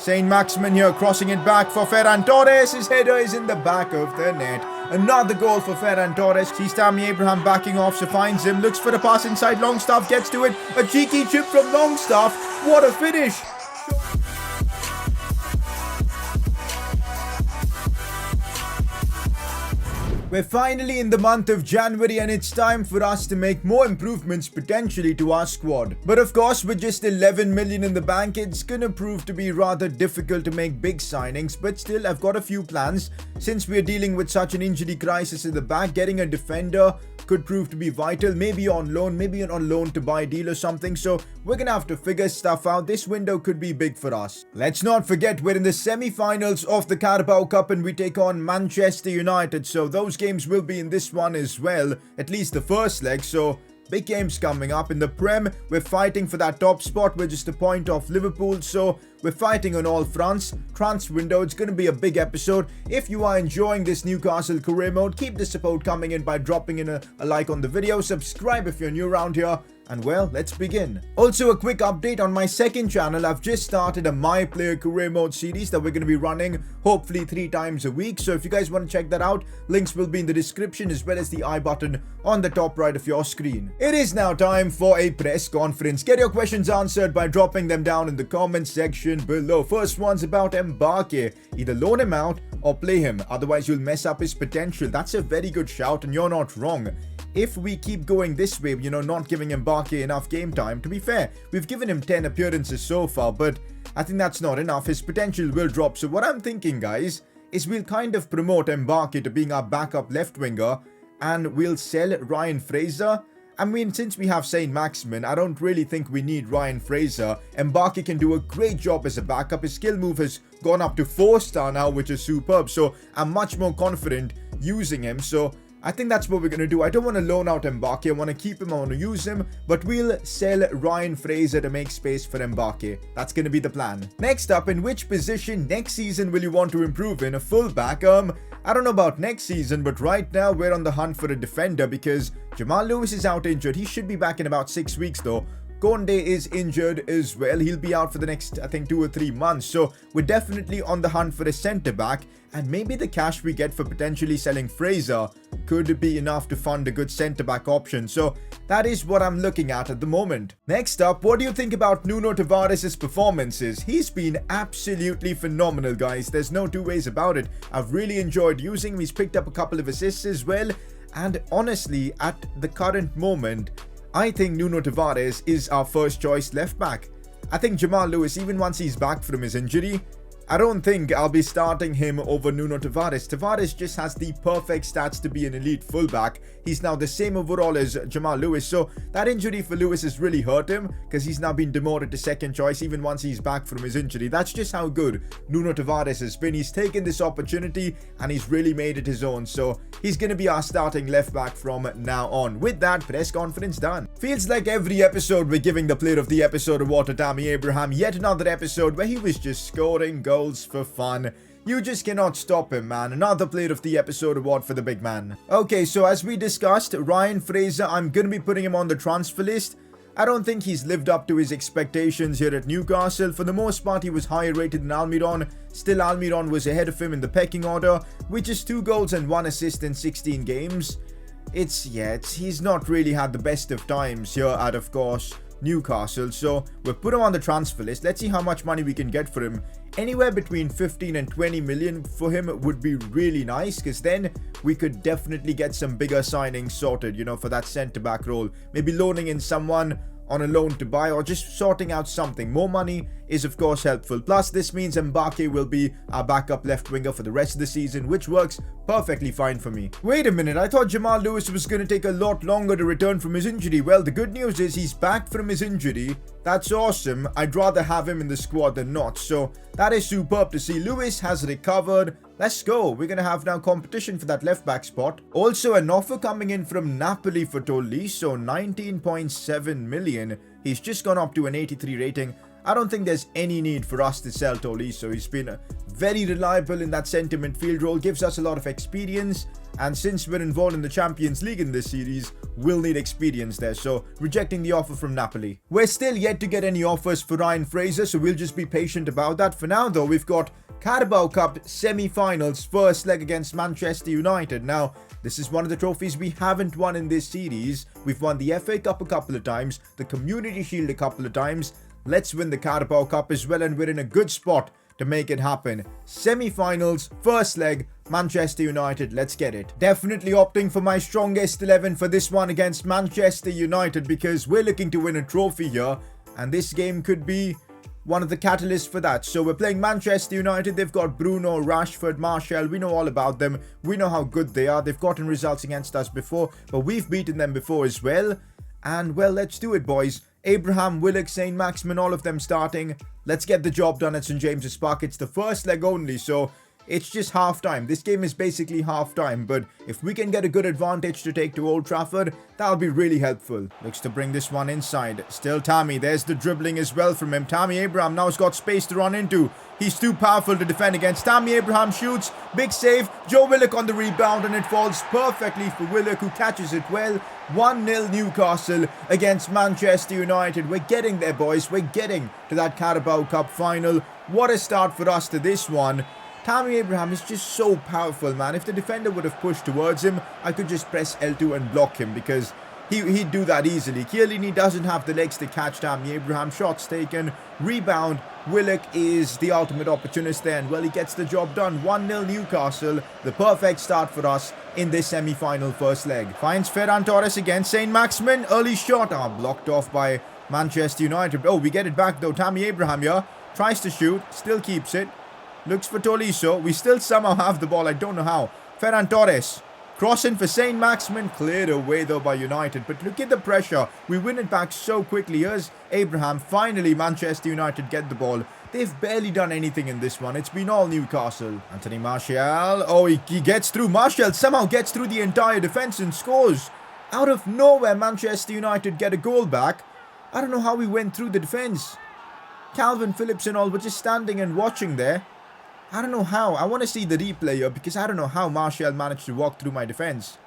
Saint-Maximin here crossing it back for Ferran Torres. His header is in the back of the net. Another goal for Ferran Torres. Sees Tammy Abraham backing off, so finds him. Looks for the pass inside. Longstaff gets to it. A cheeky chip from Longstaff. What a finish. We're finally in the month of January and it's time for us to make more improvements potentially to our squad. But of course, with just 11 million in the bank, it's gonna prove to be rather difficult to make big signings. But still, I've got a few plans. Since we're dealing with such an injury crisis in the back, getting a defender could prove to be vital. Maybe on loan to buy a deal or something. So we're gonna have to figure stuff out. This window could be big for us. Let's not forget we're in the semi-finals of the Carabao Cup and we take on Manchester United. So those games will be in this one as well, at least the first leg. So big games coming up. In the Prem, we're fighting for that top spot. We're just a point off Liverpool, so we're fighting on all fronts. Transfer window, it's going to be a big episode. If you are enjoying this Newcastle career mode, keep the support coming in by dropping in a like on the video. Subscribe if you're new around here. And well, let's begin. Also, a quick update on my second channel. I've just started a My Player Career Mode series that we're going to be running hopefully 3 times a week. So if you guys want to check that out, links will be in the description as well as the I button on the top right of your screen. It is now time for a press conference. Get your questions answered by dropping them down in the comment section below. First one's about Mbappe. Either loan him out or play him, otherwise you'll mess up his potential. That's a very good shout and you're not wrong. If we keep going this way, not giving Mbappe enough game time, to be fair, we've given him 10 appearances so far, but I think that's not enough. His potential will drop. So what I'm thinking, guys, is we'll kind of promote Mbappe to being our backup left winger and we'll sell Ryan Fraser. I mean, since we have Saint-Maximin, I don't really think we need Ryan Fraser. Mbappe can do a great job as a backup. His skill move has gone up to 4-star now, which is superb. So I'm much more confident using him. So I think that's what we're going to do. I don't want to loan out Mbappe. I want to keep him. I want to use him. But we'll sell Ryan Fraser to make space for Mbappe. That's going to be the plan. Next up, in which position next season will you want to improve in? A fullback? I don't know about next season, but right now we're on the hunt for a defender because Jamal Lewis is out injured. He should be back in about 6 weeks though. Konde is injured as well. He'll be out for the next, I think, 2 or 3 months. So we're definitely on the hunt for a centre-back. And maybe the cash we get for potentially selling Fraser could be enough to fund a good centre-back option. So that is what I'm looking at the moment. Next up, what do you think about Nuno Tavares' performances? He's been absolutely phenomenal, guys. There's no two ways about it. I've really enjoyed using him. He's picked up a couple of assists as well. And honestly, at the current moment, I think Nuno Tavares is our first choice left back. I think Jamal Lewis, even once he's back from his injury, I don't think I'll be starting him over Nuno Tavares. Tavares just has the perfect stats to be an elite fullback. He's now the same overall as Jamal Lewis. So that injury for Lewis has really hurt him because he's now been demoted to second choice even once he's back from his injury. That's just how good Nuno Tavares has been. He's taken this opportunity and he's really made it his own. So he's going to be our starting left back from now on. With that, press conference done. Feels like every episode we're giving the player of the episode award to Tammy Abraham. Yet another episode where he was just scoring goals for fun. You just cannot stop him, man. Another player of the episode award for the big man. Okay, so as we discussed, Ryan Fraser, I'm going to be putting him on the transfer list. I don't think he's lived up to his expectations here at Newcastle. For the most part, he was higher rated than Almiron. Still, Almiron was ahead of him in the pecking order, which is 2 goals and 1 assist in 16 games. He's not really had the best of times here at, of course, Newcastle. So we'll put him on the transfer list. Let's see how much money we can get for him. Anywhere between 15 and 20 million for him would be really nice, because then we could definitely get some bigger signings sorted, for that centre-back role. Maybe loaning in someone on a loan to buy or just sorting out something. More money is of course helpful. Plus this means Mbappe will be our backup left winger for the rest of the season, which works perfectly fine for me. Wait a minute, I thought Jamal Lewis was going to take a lot longer to return from his injury. Well, the good news is he's back from his injury. That's awesome. I'd rather have him in the squad than not. So that is superb to see. Lewis has recovered. Let's go. We're going to have now competition for that left back spot. Also an offer coming in from Napoli for Tolisso, 19.7 million. He's just gone up to an 83 rating. I don't think there's any need for us to sell Tolisso. He's been very reliable in that centre midfield role, gives us a lot of experience, and since we're involved in the Champions League in this series, we'll need experience there, so rejecting the offer from Napoli. We're still yet to get any offers for Ryan Fraser, so we'll just be patient about that. For now though, we've got Carabao Cup semi-finals, first leg against Manchester United. Now, this is one of the trophies we haven't won in this series. We've won the FA Cup a couple of times, the Community Shield a couple of times. Let's win the Carabao Cup as well, and we're in a good spot to make it happen. Semi-finals, first leg, Manchester United, let's get it. Definitely opting for my strongest 11 for this one against Manchester United, because we're looking to win a trophy here, and this game could be one of the catalysts for that. So we're playing Manchester United. They've got Bruno, Rashford, Martial. We know all about them. We know how good they are. They've gotten results against us before, but we've beaten them before as well. And well, let's do it, boys. Abraham, Willock, Saint Maximin, all of them starting. Let's get the job done at St James's Park. It's the first leg only, so it's just half time. This game is basically half time, but if we can get a good advantage to take to Old Trafford, that'll be really helpful. Looks to bring this one inside. Still Tammy. There's the dribbling as well from him. Tammy Abraham now has got space to run into. He's too powerful to defend against. Tammy Abraham shoots. Big save. Joe Willock on the rebound, and it falls perfectly for Willock, who catches it well. 1-0 Newcastle against Manchester United. We're getting there, boys. We're getting to that Carabao Cup final. What a start for us to this one. Tammy Abraham is just so powerful, man. If the defender would have pushed towards him, I could just press L2 and block him, because he'd do that easily. Chiellini doesn't have the legs to catch Tammy Abraham. Shots taken. Rebound. Willock is the ultimate opportunist there, and well, he gets the job done. 1-0 Newcastle. The perfect start for us in this semi-final first leg. Finds Ferran Torres against Saint Maximin. Early shot. Blocked off by Manchester United. Oh, we get it back though. Tammy Abraham here. Tries to shoot. Still keeps it. Looks for Tolisso. We still somehow have the ball. I don't know how. Ferran Torres. Crossing for Saint Maximin. Cleared away though by United. But look at the pressure. We win it back so quickly. Here's Abraham. Finally, Manchester United get the ball. They've barely done anything in this one. It's been all Newcastle. Anthony Martial. Oh, he gets through. Martial somehow gets through the entire defence and scores. Out of nowhere, Manchester United get a goal back. I don't know how we went through the defence. Calvin Phillips and all were just standing and watching there. I don't know how. I want to see the replay here, because I don't know how Martial managed to walk through my defence.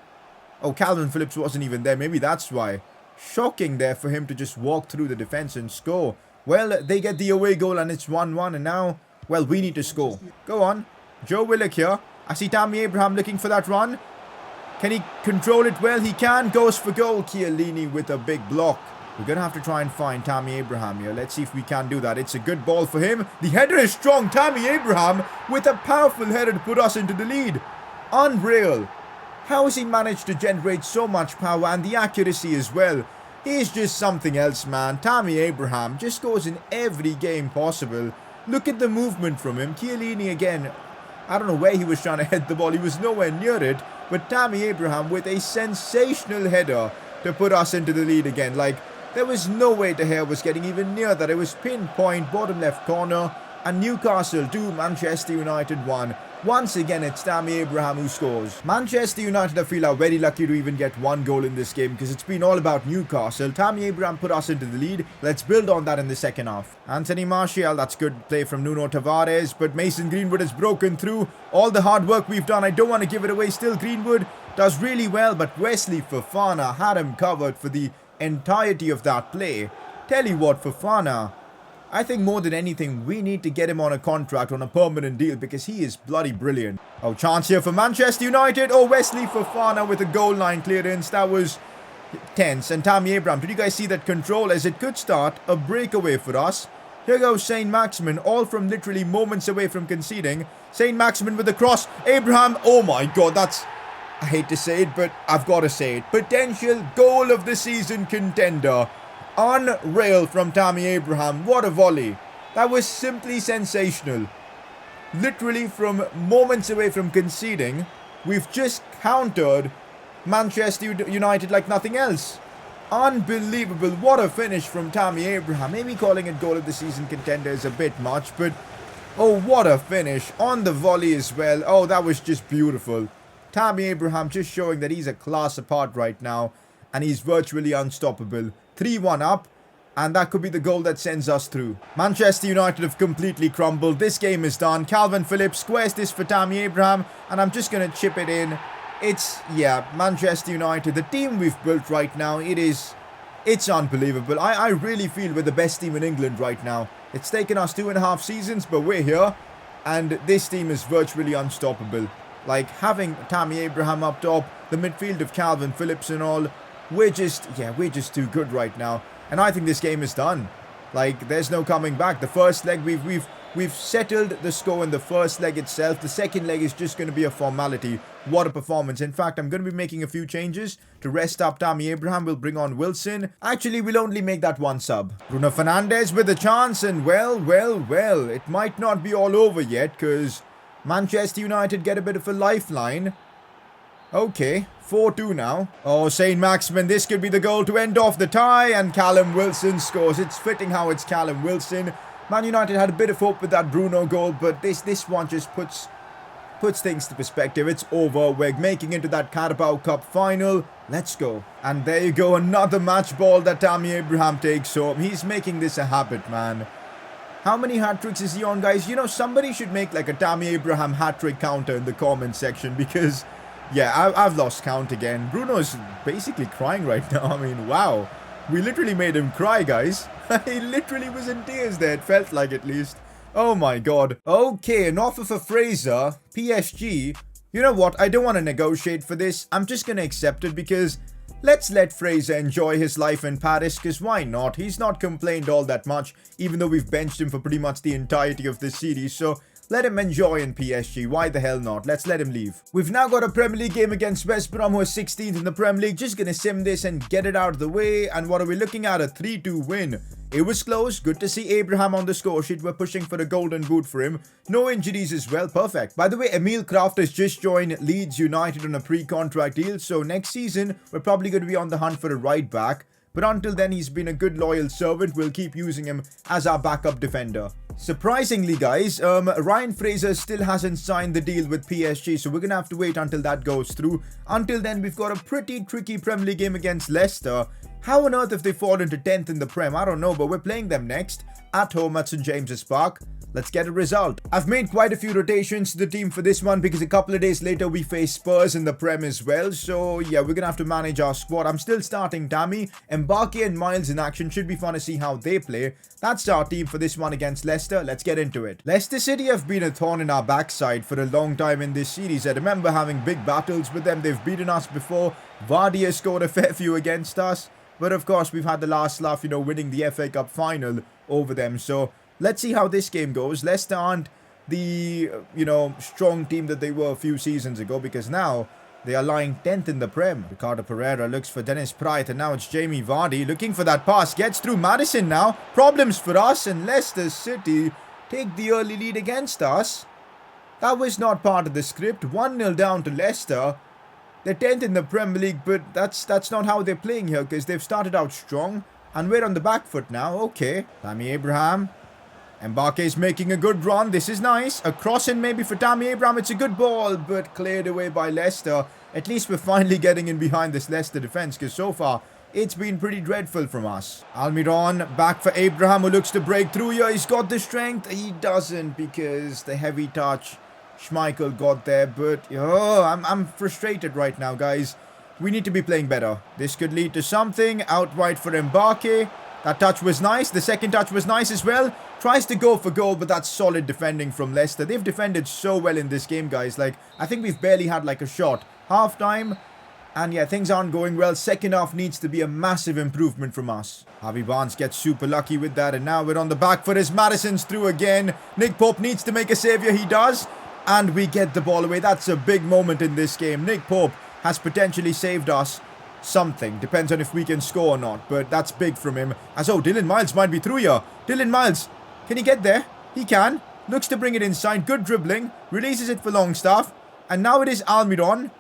Oh, Calvin Phillips wasn't even there. Maybe that's why. Shocking there for him to just walk through the defence and score. Well, they get the away goal and it's 1-1, and now, well, we need to score. Go on. Joe Willock here. I see Tammy Abraham looking for that run. Can he control it well? He can. Goes for goal. Chiellini with a big block. We're going to have to try and find Tammy Abraham here. Let's see if we can do that. It's a good ball for him. The header is strong. Tammy Abraham with a powerful header to put us into the lead. Unreal. How has he managed to generate so much power, and the accuracy as well? He's just something else, man. Tammy Abraham just goes in every game possible. Look at the movement from him. Chiellini again. I don't know where he was trying to head the ball. He was nowhere near it. But Tammy Abraham with a sensational header to put us into the lead again. Like, there was no way De Gea was getting even near that. It was pinpoint, bottom left corner. And Newcastle 2, Manchester United 1. Once again, it's Tammy Abraham who scores. Manchester United, I feel, are very lucky to even get one goal in this game, because it's been all about Newcastle. Tammy Abraham put us into the lead. Let's build on that in the second half. Anthony Martial, that's good play from Nuno Tavares, but Mason Greenwood has broken through. All the hard work we've done, I don't want to give it away. Still, Greenwood does really well, but Wesley Fofana had him covered for the entirety of that play. Tell you what, Fofana, I think more than anything, we need to get him on a contract, on a permanent deal, because he is bloody brilliant. Oh, chance here for Manchester United. Oh, Wesley Fofana with a goal line clearance. That was tense. And Tammy Abraham, did you guys see that control, as it could start a breakaway for us? Here goes Saint Maximin, all from literally moments away from conceding. Saint Maximin with the cross. Abraham, oh my god, that's... I hate to say it, but I've got to say it. Potential goal of the season contender. Unreal from Tammy Abraham. What a volley. That was simply sensational. Literally from moments away from conceding, we've just countered Manchester United like nothing else. Unbelievable. What a finish from Tammy Abraham. Maybe calling it goal of the season contender is a bit much, but oh, what a finish. On the volley as well. Oh, that was just beautiful. Tammy Abraham just showing that he's a class apart right now, and he's virtually unstoppable. 3-1 up, And that could be the goal that sends us through. Manchester United have completely crumbled. This game is done. Calvin Phillips squares this for Tammy Abraham. And I'm just going to chip it in. Yeah, Manchester United. The team we've built right now, it's unbelievable. I really feel we're the best team in England right now. It's taken us 2.5 seasons, but we're here. And this team is virtually unstoppable. Like, having Tammy Abraham up top, the midfield of Calvin Phillips and all, we're just too good right now. And I think this game is done. Like, there's no coming back. The first leg, we've settled the score in the first leg itself. The second leg is just going to be a formality. What a performance. In fact, I'm going to be making a few changes. To rest up Tammy Abraham, we'll bring on Wilson. Actually, we'll only make that one sub. Bruno Fernandes with a chance, and well, it might not be all over yet, because Manchester United get a bit of a lifeline. Okay, 4-2 now. Oh, Saint Maximin, this could be the goal to end off the tie, and Callum Wilson scores. It's fitting how it's Callum Wilson. Man United had a bit of hope with that Bruno goal, but this one just puts things to perspective. It's over. We're making into that Carabao Cup final. Let's go. And there you go, another match ball that Tammy Abraham takes home. He's making this a habit, man. How many hat-tricks is he on, guys? You know, somebody should make like a Tammy Abraham hat-trick counter in the comment section, because yeah, I've lost count again. Bruno's basically crying right now. I mean, wow. We literally made him cry, guys. He literally was in tears there. It felt like, at least. Oh my god. Okay, an offer for Fraser. PSG. You know what? I don't want to negotiate for this. I'm just going to accept it, because let's let Fraser enjoy his life in Paris, because why not? He's not complained all that much, even though we've benched him for pretty much the entirety of this series. So let him enjoy in PSG. Why the hell not? Let's let him leave. We've now got a Premier League game against West Brom, who are 16th in the Premier League. Just gonna sim this and get it out of the way. And what are we looking at? A 3-2 win. It was close. Good to see Abraham on the score sheet. We're pushing for a golden boot for him. No injuries as well. Perfect. By the way, Emil Kraft has just joined Leeds United on a pre-contract deal. So next season, we're probably going to be on the hunt for a right back. But until then, he's been a good loyal servant. We'll keep using him as our backup defender. Surprisingly, guys, Ryan Fraser still hasn't signed the deal with PSG, so we're going to have to wait until that goes through. Until then, we've got a pretty tricky Premier League game against Leicester. How on earth have they fallen to 10th in the Prem? I don't know, but we're playing them next at home at St James's Park. Let's get a result. I've made quite a few rotations to the team for this one, because a couple of days later we face Spurs in the Prem as well. So yeah, we're gonna have to manage our squad. I'm still starting Tammy. Mbappe and Miles in action. Should be fun to see how they play. That's our team for this one against Leicester. Let's get into it. Leicester City have been a thorn in our backside for a long time in this series. I remember having big battles with them. They've beaten us before. Vardy has scored a fair few against us. But of course, we've had the last laugh, you know, winning the FA Cup final over them. So let's see how this game goes. Leicester aren't the, you know, strong team that they were a few seasons ago, because now they are lying 10th in the Prem. Ricardo Pereira looks for Dennis Praet, and now it's Jamie Vardy looking for that pass. Gets through Maddison now. Problems for us, and Leicester City take the early lead against us. That was not part of the script. 1-0 down to Leicester. They're 10th in the Premier League, but that's not how they're playing here, because they've started out strong, and we're on the back foot now. Okay. Tammy Abraham. Mbappe is making a good run. This is nice. A cross-in maybe for Tammy Abraham. It's a good ball, but cleared away by Leicester. At least we're finally getting in behind this Leicester defence, because so far it's been pretty dreadful from us. Almiron back for Abraham, who looks to break through here. He's got the strength. He doesn't, because the heavy touch Schmeichel got there. But oh, I'm frustrated right now, guys. We need to be playing better. This could lead to something. Outright for Mbappe. That touch was nice. The second touch was nice as well. Tries to go for goal, but that's solid defending from Leicester. They've defended so well in this game, guys. Like, I think we've barely had like a shot. Half time. And yeah, things aren't going well. Second half needs to be a massive improvement from us. Harvey Barnes gets super lucky with that. And now we're on the back foot as Maddison's through again. Nick Pope needs to make a save here. He does. And we get the ball away. That's a big moment in this game. Nick Pope has potentially saved us something. Depends on if we can score or not. But that's big from him. As oh, Dylan Miles might be through here. Dylan Miles, can he get there? He can. Looks to bring it inside. Good dribbling. Releases it for Longstaff. And now it is Almiron.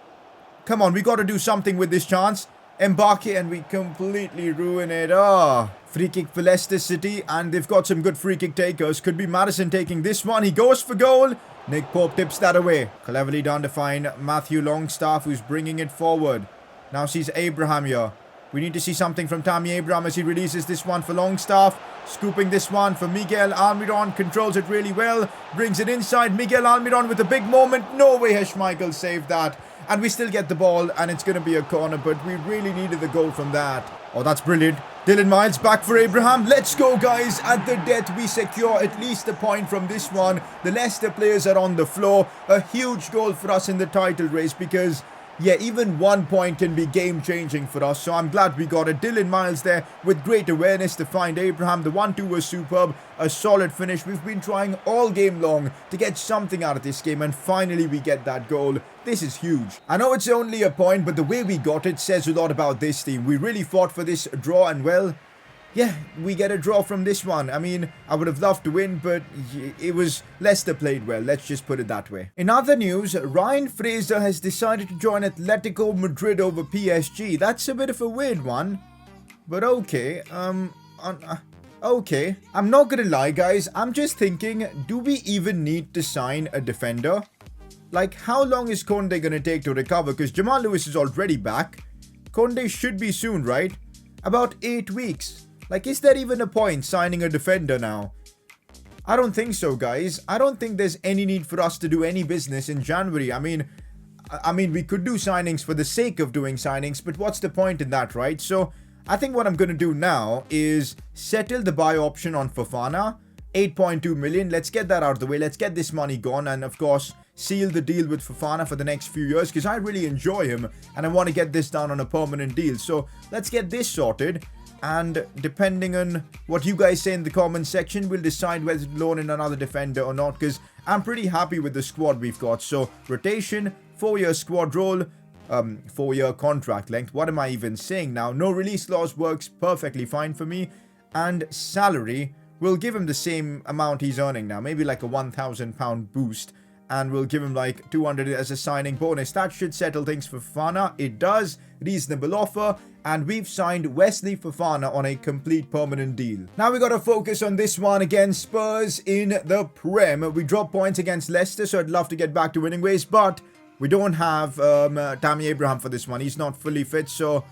Come on, we got to do something with this chance. Mbappe, and we completely ruin it. Oh, free kick for Leicester City. And they've got some good free kick takers. Could be Maddison taking this one. He goes for goal. Nick Pope tips that away. Cleverly done to find Matthew Longstaff, who's bringing it forward. Now sees Abraham here. We need to see something from Tammy Abraham as he releases this one for Longstaff. Scooping this one for Miguel Almiron. Controls it really well. Brings it inside. Miguel Almiron with a big moment. No way Schmeichel saved that. And we still get the ball, and it's going to be a corner, but we really needed the goal from that. Oh, that's brilliant. Dylan Miles back for Abraham. Let's go, guys. At the death, we secure at least a point from this one. The Leicester players are on the floor. A huge goal for us in the title race because, yeah, even 1 point can be game-changing for us. So I'm glad we got it. Dylan Miles there with great awareness to find Abraham. The 1-2 was superb. A solid finish. We've been trying all game long to get something out of this game, and finally we get that goal. This is huge. I know it's only a point, but the way we got it says a lot about this team. We really fought for this draw, and well, yeah, we get a draw from this one. I mean, I would have loved to win, but it was Leicester played well. Let's just put it that way. In other news, Ryan Fraser has decided to join Atletico Madrid over PSG. That's a bit of a weird one, but okay. Okay. I'm not gonna lie, guys. I'm just thinking, do we even need to sign a defender? Like, how long is Conde gonna take to recover? Because Jamal Lewis is already back. Conde should be soon, right? About 8 weeks. Like, is there even a point signing a defender now? I don't think so, guys. I don't think there's any need for us to do any business in January. I mean, we could do signings for the sake of doing signings, but what's the point in that, right? So, I think what I'm going to do now is settle the buy option on Fofana. 8.2 million. Let's get that out of the way. Let's get this money gone. And, of course, seal the deal with Fofana for the next few years because I really enjoy him and I want to get this done on a permanent deal. So, let's get this sorted. And depending on what you guys say in the comments section, we'll decide whether to loan in another defender or not. Because I'm pretty happy with the squad we've got. So, rotation, 4-year squad role, 4-year contract length. What am I even saying now? No release clause works perfectly fine for me. And salary, we'll give him the same amount he's earning now. Maybe like a £1,000 boost. And we'll give him like 200 as a signing bonus. That should settle things for Fofana. It does. Reasonable offer. And we've signed Wesley Fofana on a complete permanent deal. Now we got to focus on this one against Spurs in the Prem. We dropped points against Leicester, so I'd love to get back to winning ways. But we don't have Tammy Abraham for this one. He's not fully fit, so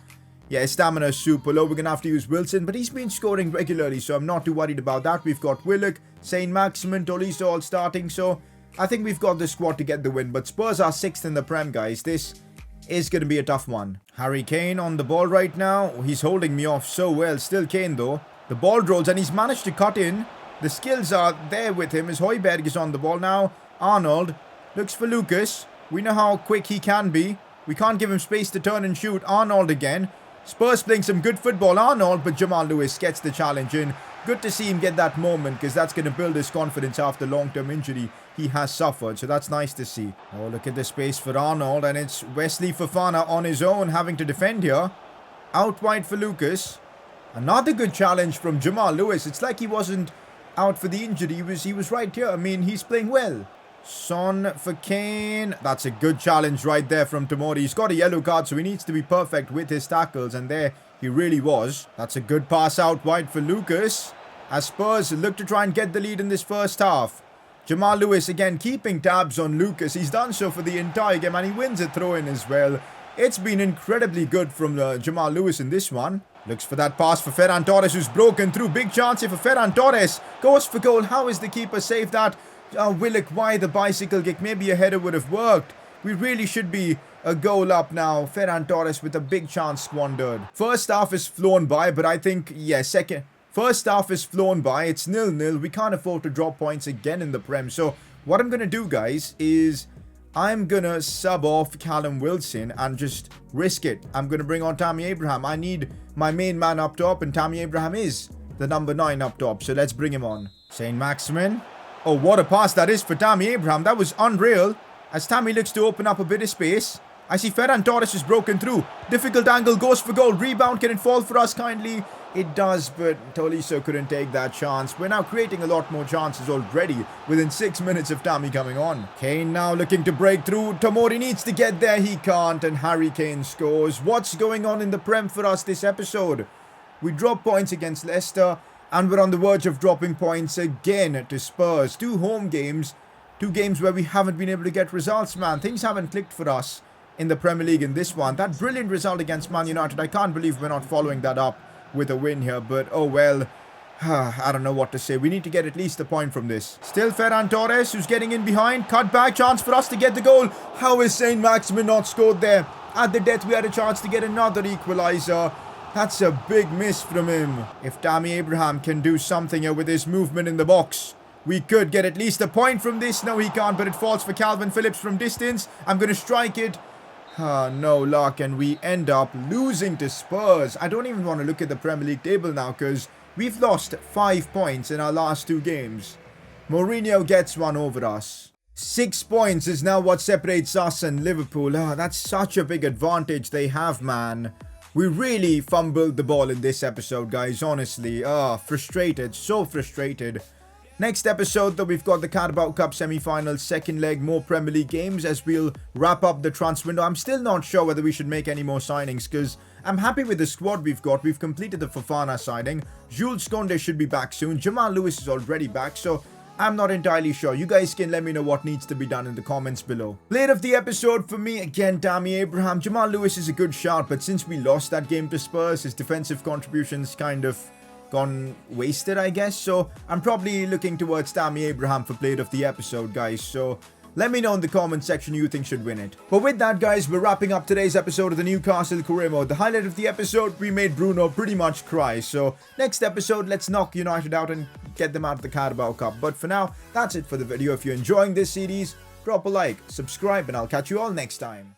yeah, his stamina is super low. We're going to have to use Wilson, but he's been scoring regularly, so I'm not too worried about that. We've got Willock, Saint Maximin, Tolisso all starting, so I think we've got the squad to get the win. But Spurs are 6th in the Prem, guys. This is going to be a tough one. Harry Kane on the ball right now. He's holding me off so well. Still Kane, though. The ball rolls, and he's managed to cut in. The skills are there with him as Højbjerg is on the ball now. Arnold looks for Lucas. We know how quick he can be. We can't give him space to turn and shoot. Arnold again. Spurs playing some good football. Arnold, but Jamal Lewis gets the challenge in. Good to see him get that moment because that's going to build his confidence after long-term injury he has suffered. So that's nice to see. Oh, look at the space for Arnold. And it's Wesley Fofana on his own having to defend here. Out wide for Lucas. Another good challenge from Jamal Lewis. It's like he wasn't out for the injury. He was right here. I mean, he's playing well. Son for Kane. That's a good challenge right there from Tomori. He's got a yellow card, so he needs to be perfect with his tackles. And there he really was. That's a good pass out wide for Lucas. As Spurs look to try and get the lead in this first half. Jamal Lewis again keeping tabs on Lucas. He's done so for the entire game and he wins a throw-in as well. It's been incredibly good from Jamal Lewis in this one. Looks for that pass for Ferran Torres who's broken through. Big chance here for Ferran Torres. Goes for goal. How is the keeper saved that? Willock, why the bicycle kick? Maybe a header would have worked. We really should be a goal up now. Ferran Torres with a big chance squandered. First half is flown by, but I think, yeah, First half is flown by. It's 0-0. We can't afford to drop points again in the Prem. So what I'm going to do, guys, is I'm going to sub off Callum Wilson and just risk it. I'm going to bring on Tammy Abraham. I need my main man up top, and Tammy Abraham is the number 9 up top. So let's bring him on. Saint Maximin. Oh, what a pass that is for Tammy Abraham. That was unreal. As Tammy looks to open up a bit of space. I see Ferran Torres is broken through. Difficult angle, goes for goal. Rebound, can it fall for us kindly? It does, but Tolisso couldn't take that chance. We're now creating a lot more chances already within 6 minutes of Tammy coming on. Kane now looking to break through. Tomori needs to get there. He can't, and Harry Kane scores. What's going on in the Prem for us this episode? We drop points against Leicester, and we're on the verge of dropping points again to Spurs. 2 home games. 2 games where we haven't been able to get results, man. Things haven't clicked for us. in the Premier League in this one. That brilliant result against Man United, I can't believe we're not following that up with a win here, but oh well. I don't know what to say. We need to get at least a point from this. Still Ferran Torres, who's getting in behind. Cut back, chance for us to get the goal. How is Saint Maximin not scored there? At the death, we had a chance to get another equaliser. That's a big miss from him. If Tammy Abraham can do something here with his movement in the box, we could get at least a point from this. No, he can't, but it falls for Calvin Phillips from distance. I'm going to strike it. No luck, and we end up losing to Spurs. I don't even want to look at the Premier League table now because we've lost 5 points in our last 2 games. Mourinho gets one over us. 6 points is now what separates us and Liverpool. That's such a big advantage they have, man. We really fumbled the ball in this episode, guys, honestly. Frustrated, so frustrated. Next episode, though, we've got the Carabao Cup semi-finals, second leg, more Premier League games as we'll wrap up the transfer window. I'm still not sure whether we should make any more signings because I'm happy with the squad we've got. We've completed the Fofana signing. Jules Koundé should be back soon. Jamal Lewis is already back, so I'm not entirely sure. You guys can let me know what needs to be done in the comments below. Player of the episode for me, again, Tammy Abraham. Jamal Lewis is a good shout, but since we lost that game to Spurs, his defensive contributions kind of gone wasted, I guess. So I'm probably looking towards Tammy Abraham for player of the episode, guys. So let me know in the comment section who you think should win it. But with that, guys, we're wrapping up today's episode of the Newcastle career mode. The highlight of the episode, we made Bruno pretty much cry. So next episode, let's knock United out and get them out of the Carabao Cup. But for now, that's it for the video. If you're enjoying this series, drop a like, subscribe, and I'll catch you all next time.